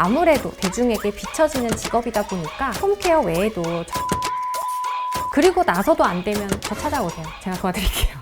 아무래도 대중에게 비춰지는 직업이다 보니까 홈케어 외에도 그리고 나서도 안 되면 저 찾아오세요. 제가 도와드릴게요.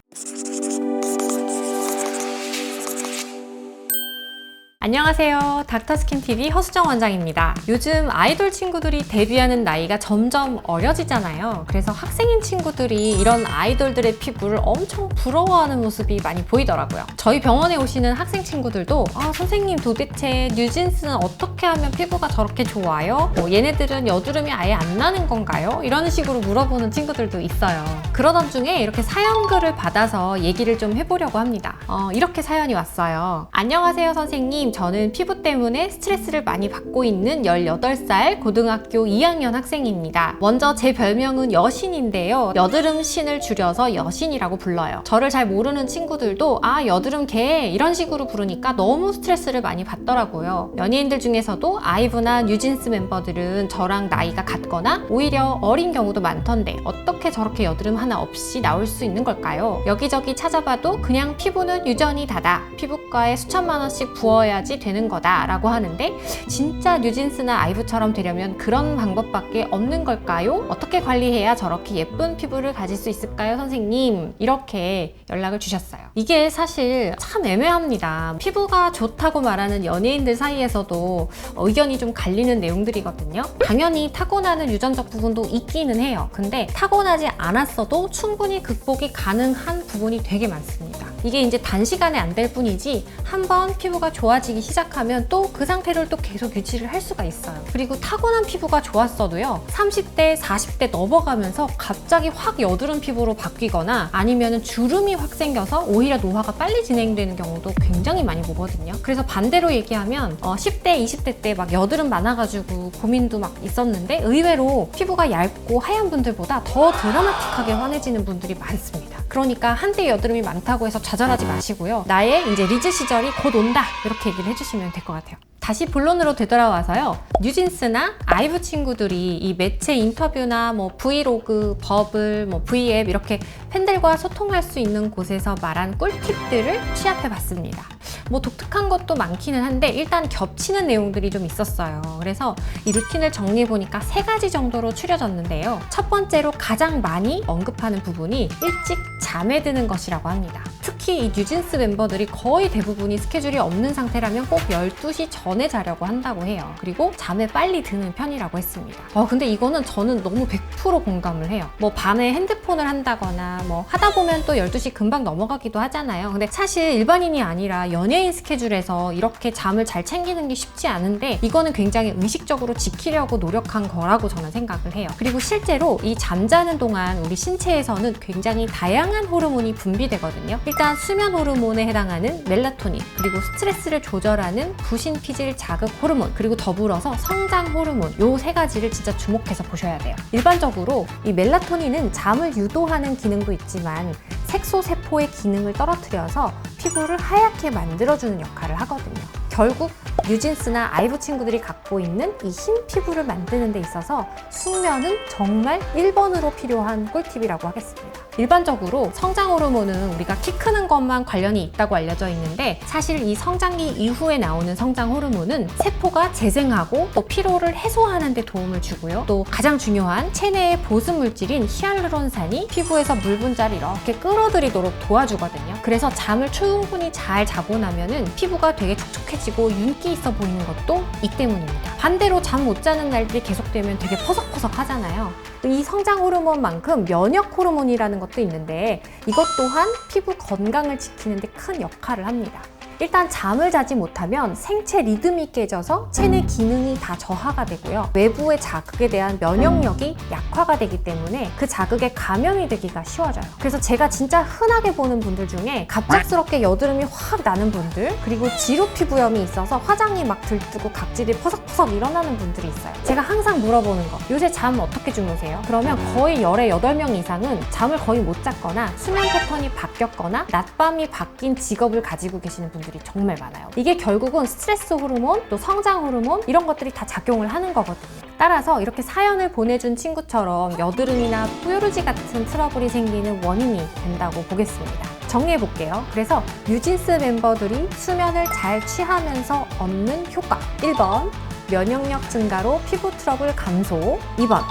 안녕하세요. 닥터스킨TV 허수정 원장입니다. 요즘 아이돌 친구들이 데뷔하는 나이가 점점 어려지잖아요. 그래서 학생인 친구들이 이런 아이돌들의 피부를 엄청 부러워하는 모습이 많이 보이더라고요. 저희 병원에 오시는 학생 친구들도 선생님 도대체 뉴진스는 어떻게 하면 피부가 저렇게 좋아요? 얘네들은 여드름이 아예 안 나는 건가요? 이런 식으로 물어보는 친구들도 있어요. 그러던 중에 이렇게 사연글을 받아서 얘기를 좀 해보려고 합니다. 이렇게 사연이 왔어요. 안녕하세요 선생님. 저는 피부 때문에 스트레스를 많이 받고 있는 18살 고등학교 2학년 학생입니다. 먼저 제 별명은 여신인데요. 여드름 신을 줄여서 여신이라고 불러요. 저를 잘 모르는 친구들도 여드름 개 이런 식으로 부르니까 너무 스트레스를 많이 받더라고요. 연예인들 중에서도 아이브나 뉴진스 멤버들은 저랑 나이가 같거나 오히려 어린 경우도 많던데 어떻게 저렇게 여드름 하나 없이 나올 수 있는 걸까요? 여기저기 찾아봐도 그냥 피부는 유전이 다다. 피부과에 수천만 원씩 부어야지 되는 거다 라고 하는데 진짜 뉴진스나 아이브처럼 되려면 그런 방법밖에 없는 걸까요? 어떻게 관리해야 저렇게 예쁜 피부를 가질 수 있을까요 선생님? 이렇게 연락을 주셨어요. 이게 사실 참 애매합니다. 피부가 좋다고 말하는 연예인들 사이에서도 의견이 좀 갈리는 내용들이거든요. 당연히 타고나는 유전적 부분도 있기는 해요. 근데 타고나지 않았어도 충분히 극복이 가능한 부분이 되게 많습니다. 이게 이제 단시간에 안 될 뿐이지 한번 피부가 좋아지기 시작하면 또 그 상태를 또 계속 유지를 할 수가 있어요. 그리고 타고난 피부가 좋았어도요 30대, 40대 넘어가면서 갑자기 확 여드름 피부로 바뀌거나 아니면 주름이 확 생겨서 오히려 노화가 빨리 진행되는 경우도 굉장히 많이 보거든요. 그래서 반대로 얘기하면 10대, 20대 때 막 여드름 많아가지고 고민도 막 있었는데 의외로 피부가 얇고 하얀 분들보다 더 드라마틱하게 환해지는 분들이 많습니다. 그러니까 한때 여드름이 많다고 해서 좌절하지 마시고요. 나의 이제 리즈 시절이 곧 온다 이렇게 얘기를 해주시면 될 것 같아요. 다시 본론으로 되돌아와서요. 뉴진스나 아이브 친구들이 이 매체 인터뷰나 브이로그, 버블, V앱 이렇게 팬들과 소통할 수 있는 곳에서 말한 꿀팁들을 취합해봤습니다. 독특한 것도 많기는 한데 일단 겹치는 내용들이 좀 있었어요. 그래서 이 루틴을 정리해보니까 3가지 정도로 추려졌는데요. 첫 번째로 가장 많이 언급하는 부분이 일찍 잠에 드는 것이라고 합니다. 특히 이 뉴진스 멤버들이 거의 대부분이 스케줄이 없는 상태라면 꼭 12시 전에 자려고 한다고 해요. 그리고 잠에 빨리 드는 편이라고 했습니다. 근데 이거는 저는 너무 100% 공감을 해요. 밤에 핸드폰을 한다거나 하다 보면 또 12시 금방 넘어가기도 하잖아요. 근데 사실 일반인이 아니라 연예인 스케줄에서 이렇게 잠을 잘 챙기는 게 쉽지 않은데 이거는 굉장히 의식적으로 지키려고 노력한 거라고 저는 생각을 해요. 그리고 실제로 이 잠자는 동안 우리 신체에서는 굉장히 다양한 호르몬이 분비되거든요. 일단 수면 호르몬에 해당하는 멜라토닌, 그리고 스트레스를 조절하는 부신피질 자극 호르몬, 그리고 더불어서 성장 호르몬, 요 3가지를 진짜 주목해서 보셔야 돼요. 일반적으로 이 멜라토닌은 잠을 유도하는 기능도 있지만 색소세포의 기능을 떨어뜨려서 피부를 하얗게 만들어주는 역할을 하거든요. 결국 뉴진스나 아이브 친구들이 갖고 있는 이 흰 피부를 만드는 데 있어서 숙면은 정말 1번으로 필요한 꿀팁이라고 하겠습니다. 일반적으로 성장 호르몬은 우리가 키 크는 것만 관련이 있다고 알려져 있는데 사실 이 성장기 이후에 나오는 성장 호르몬은 세포가 재생하고 또 피로를 해소하는 데 도움을 주고요. 또 가장 중요한 체내의 보습 물질인 히알루론산이 피부에서 물 분자를 이렇게 끌어들이도록 도와주거든요. 그래서 잠을 충분히 잘 자고 나면은 피부가 되게 촉촉해지고 윤기 있어 보이는 것도 이 때문입니다. 반대로 잠 못 자는 날들이 계속되면 되게 퍼석퍼석 하잖아요. 이 성장 호르몬만큼 면역 호르몬이라는 것도 있는데 이것 또한 피부 건강을 지키는 데 큰 역할을 합니다. 일단 잠을 자지 못하면 생체 리듬이 깨져서 체내 기능이 다 저하가 되고요. 외부의 자극에 대한 면역력이 약화가 되기 때문에 그 자극에 감염이 되기가 쉬워져요. 그래서 제가 진짜 흔하게 보는 분들 중에 갑작스럽게 여드름이 확 나는 분들, 그리고 지루 피부염이 있어서 화장이 막 들뜨고 각질이 퍼석퍼석 일어나는 분들이 있어요. 제가 항상 물어보는 거, 요새 잠 어떻게 주무세요? 그러면 거의 열의 8명 이상은 잠을 거의 못 잤거나 수면 패턴이 바뀌었거나 낮밤이 바뀐 직업을 가지고 계시는 분들이 정말 많아요. 이게 결국은 스트레스 호르몬, 또 성장 호르몬 이런 것들이 다 작용을 하는 거거든요. 따라서 이렇게 사연을 보내준 친구처럼 여드름이나 뾰루지 같은 트러블이 생기는 원인이 된다고 보겠습니다. 정리해볼게요. 그래서 뉴진스 멤버들이 수면을 잘 취하면서 얻는 효과 1번, 면역력 증가로 피부 트러블 감소. 2번,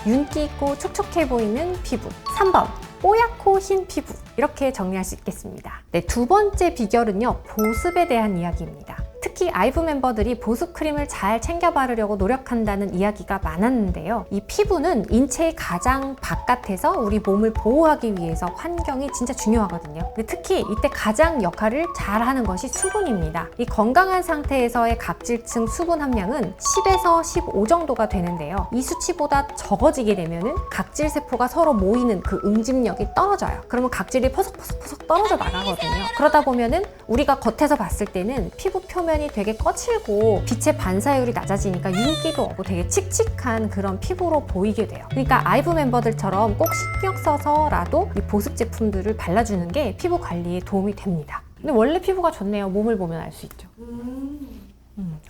윤기 있고 촉촉해 보이는 피부. 3번, 뽀얗고 흰 피부. 이렇게 정리할 수 있겠습니다. 네, 두 번째 비결은요, 보습에 대한 이야기입니다. 특히 아이브 멤버들이 보습 크림을 잘 챙겨 바르려고 노력한다는 이야기가 많았는데요. 이 피부는 인체의 가장 바깥에서 우리 몸을 보호하기 위해서 환경이 진짜 중요하거든요. 근데 특히 이때 가장 역할을 잘 하는 것이 수분입니다. 이 건강한 상태에서의 각질층 수분 함량은 10에서 15 정도가 되는데요. 이 수치보다 적어지게 되면은 각질 세포가 서로 모이는 그 응집력이 떨어져요. 그러면 각질이 퍼석퍼석 떨어져 나가거든요. 그러다 보면은 우리가 겉에서 봤을 때는 피부 표면이 되게 거칠고 빛의 반사율이 낮아지니까 윤기도 없고 되게 칙칙한 그런 피부로 보이게 돼요. 그러니까 아이브 멤버들처럼 꼭 신경 써서라도 이 보습 제품들을 발라주는 게 피부 관리에 도움이 됩니다. 근데 원래 피부가 좋네요. 몸을 보면 알 수 있죠.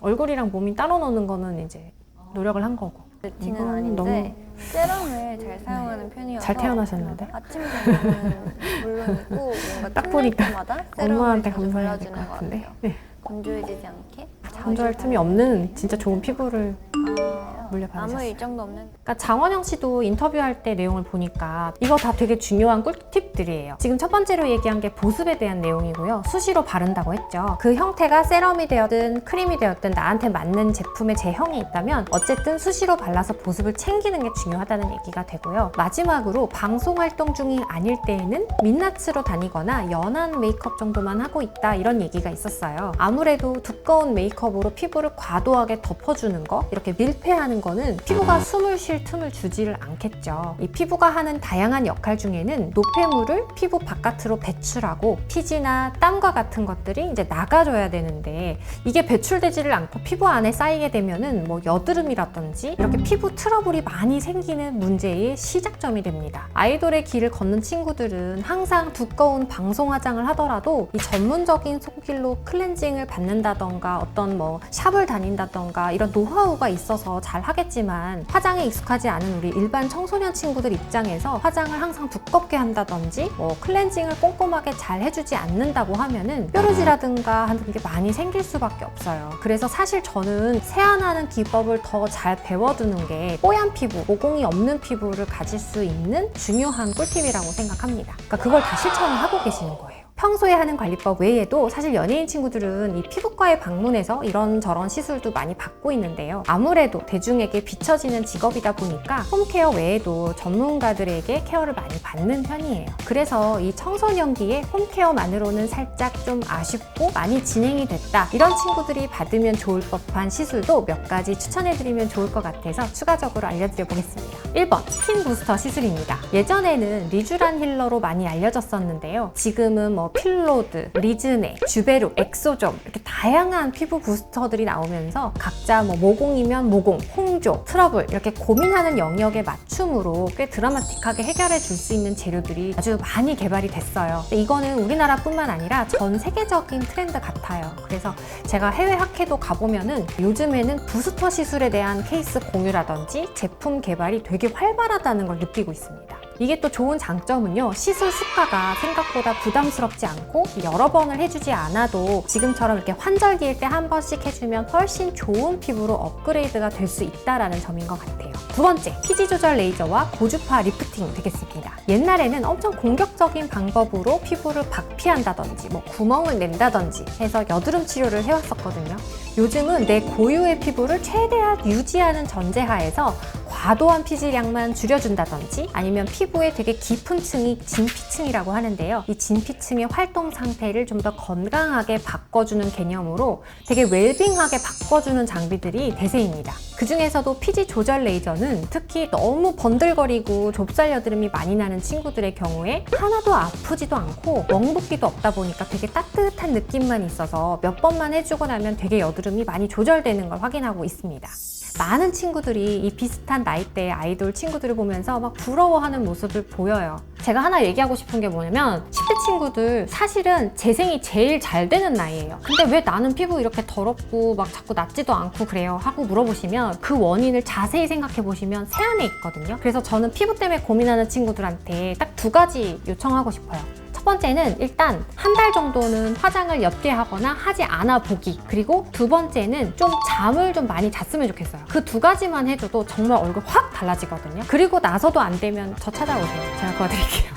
얼굴이랑 몸이 따로 노는 거는 이제 노력을 한 거고. 루틴은 아닌데 세럼을 잘 사용하는 편이어서 잘 태어나셨는데? 아침 저녁은 물론이고 뭔가 딱 보니까 때마다 세럼을 엄마한테 자주 감사해야 될 발라주는 것 것 같은데. 같아요. 네. 건조해지지 않게 건조할 틈이 없는 진짜 좋은 피부를 아무 물려받으셨어요. 일정도 없는. 그러니까 장원영 씨도 인터뷰할 때 내용을 보니까 이거 다 되게 중요한 꿀팁들이에요. 지금 첫 번째로 얘기한 게 보습에 대한 내용이고요. 수시로 바른다고 했죠. 그 형태가 세럼이 되었든 크림이 되었든 나한테 맞는 제품의 제형이 있다면 어쨌든 수시로 발라서 보습을 챙기는 게 중요하다는 얘기가 되고요. 마지막으로 방송 활동 중이 아닐 때에는 민낯으로 다니거나 연한 메이크업 정도만 하고 있다, 이런 얘기가 있었어요. 아무래도 두꺼운 메이크업으로 피부를 과도하게 덮어주는 거, 이렇게 밀폐하는 거는 피부가 숨을 쉴 틈을 주지를 않겠죠. 이 피부가 하는 다양한 역할 중에는 노폐물을 피부 바깥으로 배출하고 피지나 땀과 같은 것들이 이제 나가줘야 되는데, 이게 배출되지를 않고 피부 안에 쌓이게 되면은 뭐 여드름이라든지 이렇게 피부 트러블이 많이 생기는 문제의 시작점이 됩니다. 아이돌의 길을 걷는 친구들은 항상 두꺼운 방송 화장을 하더라도 이 전문적인 손길로 클렌징을 받는다던가 어떤 뭐 샵을 다닌다던가 이런 노하우가 있어서 잘 하겠지만, 화장에 익숙하지 않은 우리 일반 청소년 친구들 입장에서 화장을 항상 두껍게 한다든지 뭐 클렌징을 꼼꼼하게 잘 해주지 않는다고 하면은 뾰루지라든가 하는 게 많이 생길 수밖에 없어요. 그래서 사실 저는 세안하는 기법을 더 잘 배워두는 게 뽀얀 피부, 모공이 없는 피부를 가질 수 있는 중요한 꿀팁이라고 생각합니다. 그러니까 그걸 다 실천을 하고 계시는 거예요. 평소에 하는 관리법 외에도 사실 연예인 친구들은 이 피부과에 방문해서 이런저런 시술도 많이 받고 있는데요. 아무래도 대중에게 비춰지는 직업이다 보니까 홈케어 외에도 전문가들에게 케어를 많이 받는 편이에요. 그래서 이 청소년기에 홈케어만으로는 살짝 좀 아쉽고 많이 진행이 됐다, 이런 친구들이 받으면 좋을 법한 시술도 몇 가지 추천해드리면 좋을 것 같아서 추가적으로 알려드려 보겠습니다. 1번, 스킨 부스터 시술입니다. 예전에는 리쥬란 힐러로 많이 알려졌었는데요. 지금은 뭐 필로드, 리즈네, 주베룩, 엑소점, 이렇게 다양한 피부 부스터들이 나오면서 각자 뭐 모공이면 모공, 홍조, 트러블, 이렇게 고민하는 영역에 맞춤으로 꽤 드라마틱하게 해결해 줄 수 있는 재료들이 아주 많이 개발이 됐어요. 근데 이거는 우리나라뿐만 아니라 전 세계적인 트렌드 같아요. 그래서 제가 해외 학회도 가보면은 요즘에는 부스터 시술에 대한 케이스 공유라든지 제품 개발이 되게 활발하다는 걸 느끼고 있습니다. 이게 또 좋은 장점은요, 시술 수가가 생각보다 부담스럽지 않고 여러 번을 해주지 않아도 지금처럼 이렇게 환절기일 때 한 번씩 해주면 훨씬 좋은 피부로 업그레이드가 될 수 있다는 점인 것 같아요. 두 번째, 피지 조절 레이저와 고주파 리프팅 되겠습니다. 옛날에는 엄청 공격적인 방법으로 피부를 박피한다든지 뭐 구멍을 낸다든지 해서 여드름 치료를 해왔었거든요. 요즘은 내 고유의 피부를 최대한 유지하는 전제하에서 과도한 피지량만 줄여준다든지 아니면 피부에 되게 깊은 층이 진피층이라고 하는데요. 이 진피층의 활동 상태를 좀 더 건강하게 바꿔주는 개념으로 되게 웰빙하게 바꿔주는 장비들이 대세입니다. 그 중에서도 피지 조절 레이저는 특히 너무 번들거리고 좁쌀 여드름이 많이 나는 친구들의 경우에 하나도 아프지도 않고 멍붓기도 없다 보니까 되게 따뜻한 느낌만 있어서 몇 번만 해주고 나면 되게 여드름이 많이 조절되는 걸 확인하고 있습니다. 많은 친구들이 이 비슷한 나이대의 아이돌 친구들을 보면서 막 부러워하는 모습을 보여요. 제가 하나 얘기하고 싶은 게 뭐냐면 10대 친구들 사실은 재생이 제일 잘 되는 나이예요. 근데 왜 나는 피부 이렇게 더럽고 막 자꾸 낫지도 않고 그래요? 하고 물어보시면 그 원인을 자세히 생각해 보시면 세안에 있거든요. 그래서 저는 피부 때문에 고민하는 친구들한테 딱 두 가지 요청하고 싶어요. 첫 번째는 일단 한 달 정도는 화장을 옅게 하거나 하지 않아 보기. 그리고 두 번째는 좀 잠을 좀 많이 잤으면 좋겠어요. 그 두 가지만 해줘도 정말 얼굴 확 달라지거든요. 그리고 나서도 안 되면 저 찾아오세요. 제가 도와드릴게요.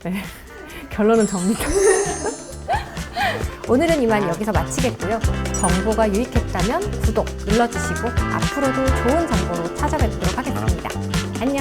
네, 결론은 접니다. 오늘은 이만 여기서 마치겠고요. 정보가 유익했다면 구독 눌러주시고 앞으로도 좋은 정보로 찾아뵙도록 하겠습니다. 안녕!